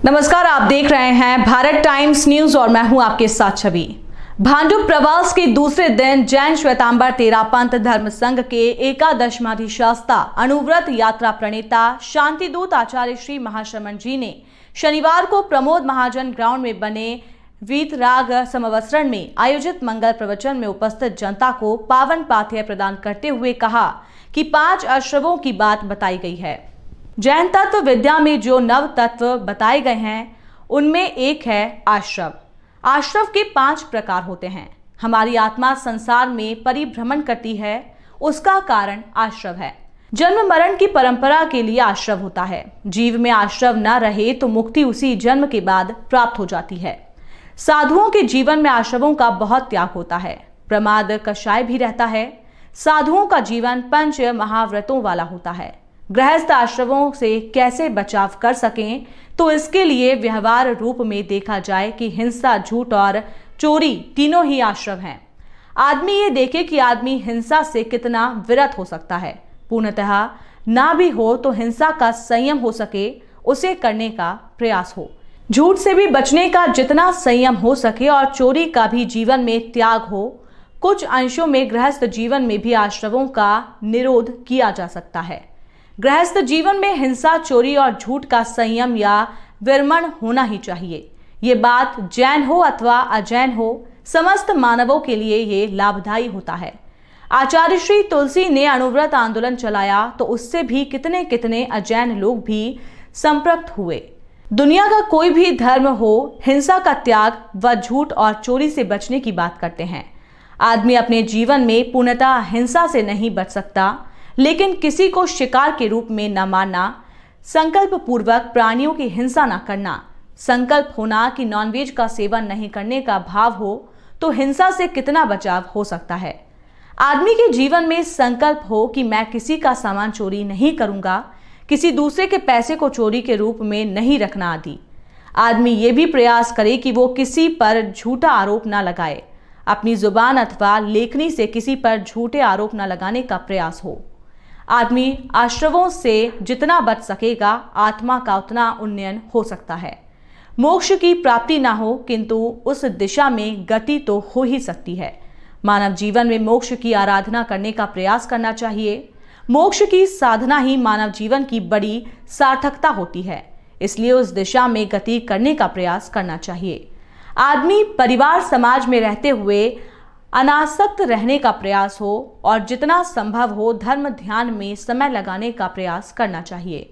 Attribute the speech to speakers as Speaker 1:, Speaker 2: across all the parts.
Speaker 1: नमस्कार, आप देख रहे हैं भारत टाइम्स न्यूज और मैं हूं आपके साथ छवि। भांडुप प्रवास के दूसरे दिन जैन श्वेतांबर तेरापंथ धर्म संघ के एकादशमाधिशास्ता अनुव्रत यात्रा प्रणेता शांतिदूत आचार्य श्री महाश्रमण जी ने शनिवार को प्रमोद महाजन ग्राउंड में बने वीतराग समवस्त्रण में आयोजित मंगल प्रवचन में उपस्थित जनता को पावन पाथेय प्रदान करते हुए कहा कि 5 आश्रमों की बात बताई गई है। जैन तत्व विद्या में जो नव तत्व बताए गए हैं उनमें एक है आश्रव। आश्रव के 5 प्रकार होते हैं। हमारी आत्मा संसार में परिभ्रमण करती है, उसका कारण आश्रव है। जन्म मरण की परंपरा के लिए आश्रव होता है। जीव में आश्रव न रहे तो मुक्ति उसी जन्म के बाद प्राप्त हो जाती है। साधुओं के जीवन में आश्रवों का बहुत त्याग होता है। प्रमाद कषाय भी रहता है। साधुओं का जीवन 5 महाव्रतों वाला होता है। गृहस्थ आश्रमों से कैसे बचाव कर सकें तो इसके लिए व्यवहार रूप में देखा जाए कि हिंसा, झूठ और चोरी तीनों ही आश्रम हैं। आदमी ये देखे कि आदमी हिंसा से कितना विरत हो सकता है। पूर्णतः ना भी हो तो हिंसा का संयम हो सके उसे करने का प्रयास हो। झूठ से भी बचने का जितना संयम हो सके और चोरी का भी जीवन में त्याग हो। कुछ अंशों में गृहस्थ जीवन में भी आश्रमों का निरोध किया जा सकता है। गृहस्थ जीवन में हिंसा, चोरी और झूठ का संयम या विरमण होना ही चाहिए। ये बात जैन हो अथवा अजैन हो, समस्त मानवों के लिए ये लाभदायी होता है। आचार्य श्री तुलसी ने अनुव्रत आंदोलन चलाया तो उससे भी कितने कितने अजैन लोग भी संपृक्त हुए। दुनिया का कोई भी धर्म हो, हिंसा का त्याग व झूठ और चोरी से बचने की बात करते हैं। आदमी अपने जीवन में पूर्णतः हिंसा से नहीं बच सकता, लेकिन किसी को शिकार के रूप में न मारना, संकल्प पूर्वक प्राणियों की हिंसा न करना, संकल्प होना कि नॉनवेज का सेवन नहीं करने का भाव हो तो हिंसा से कितना बचाव हो सकता है। आदमी के जीवन में संकल्प हो कि मैं किसी का सामान चोरी नहीं करूंगा, किसी दूसरे के पैसे को चोरी के रूप में नहीं रखना आदि। आदमी ये भी प्रयास करे कि वो किसी पर झूठा आरोप न लगाए। अपनी जुबान अथवा लेखनी से किसी पर झूठे आरोप न लगाने का प्रयास हो। आदमी आश्रवों से जितना बच सकेगा, आत्मा का उतना उन्नयन हो सकता है। मोक्ष की प्राप्ति ना हो किंतु उस दिशा में गति तो हो ही सकती है। मानव जीवन में मोक्ष की आराधना करने का प्रयास करना चाहिए। मोक्ष की साधना ही मानव जीवन की बड़ी सार्थकता होती है, इसलिए उस दिशा में गति करने का प्रयास करना चाहिए। आदमी परिवार समाज में रहते हुए अनासक्त रहने का प्रयास हो और जितना संभव हो धर्म ध्यान में समय लगाने का प्रयास करना चाहिए।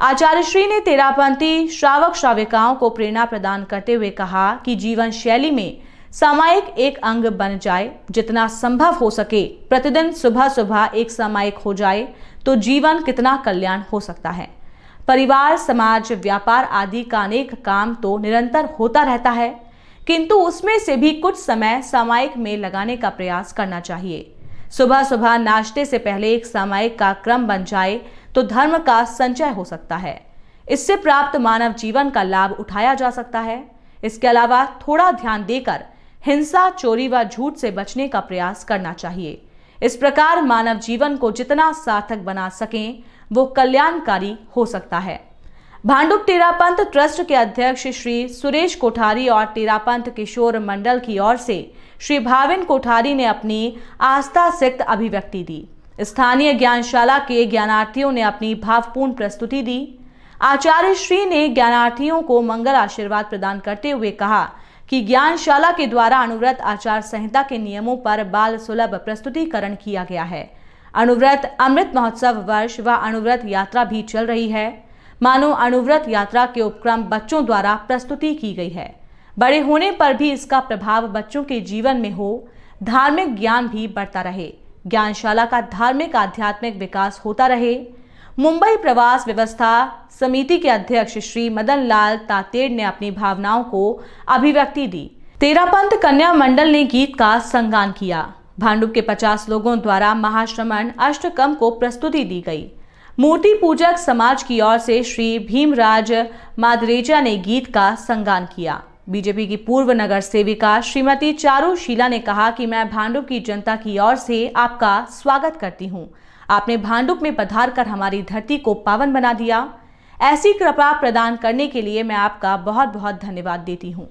Speaker 1: आचार्य श्री ने तेरापंथी श्रावक श्राविकाओं को प्रेरणा प्रदान करते हुए कहा कि जीवन शैली में सामायिक एक अंग बन जाए। जितना संभव हो सके प्रतिदिन सुबह सुबह एक सामायिक हो जाए तो जीवन कितना कल्याण हो सकता है। परिवार, समाज, व्यापार आदि का अनेक काम तो निरंतर होता रहता है, किंतु उसमें से भी कुछ समय सामायिक में लगाने का प्रयास करना चाहिए। सुबह सुबह नाश्ते से पहले एक सामायिक का क्रम बन जाए तो धर्म का संचय हो सकता है। इससे प्राप्त मानव जीवन का लाभ उठाया जा सकता है। इसके अलावा थोड़ा ध्यान देकर हिंसा, चोरी व झूठ से बचने का प्रयास करना चाहिए। इस प्रकार मानव जीवन को जितना सार्थक बना सकें वो कल्याणकारी हो सकता है। भांडुप तेरापंथ ट्रस्ट के अध्यक्ष श्री सुरेश कोठारी और तेरापंथ किशोर मंडल की ओर से श्री भाविन कोठारी ने अपनी आस्था सिक्त अभिव्यक्ति दी। स्थानीय ज्ञानशाला के ज्ञानार्थियों ने अपनी भावपूर्ण प्रस्तुति दी। आचार्य श्री ने ज्ञानार्थियों को मंगल आशीर्वाद प्रदान करते हुए कहा कि ज्ञानशाला के द्वारा अनुव्रत आचार संहिता के नियमों पर बाल सुलभ प्रस्तुतिकरण किया गया है। अनुव्रत अमृत महोत्सव वर्ष व अनुव्रत यात्रा भी चल रही है। मानो अनुव्रत यात्रा के उपक्रम बच्चों द्वारा प्रस्तुति की गई है। बड़े होने पर भी इसका प्रभाव बच्चों के जीवन में हो, धार्मिक ज्ञान भी बढ़ता रहे, ज्ञानशाला का धार्मिक आध्यात्मिक विकास होता रहे। मुंबई प्रवास व्यवस्था समिति के अध्यक्ष श्री मदन लाल तातेड़ ने अपनी भावनाओं को अभिव्यक्ति दी। तेरापंथ कन्या मंडल ने गीत का संगान किया। भांडुप के 50 लोगों द्वारा महाश्रमण अष्टकम को प्रस्तुति दी गई। मूर्ति पूजक समाज की ओर से श्री भीमराज मादरेजा ने गीत का संगान किया। बीजेपी की पूर्व नगर सेविका श्रीमती चारू शीला ने कहा कि मैं भांडुप की जनता की ओर से आपका स्वागत करती हूं। आपने भांडुप में पधार कर हमारी धरती को पावन बना दिया। ऐसी कृपा प्रदान करने के लिए मैं आपका बहुत बहुत धन्यवाद देती हूँ।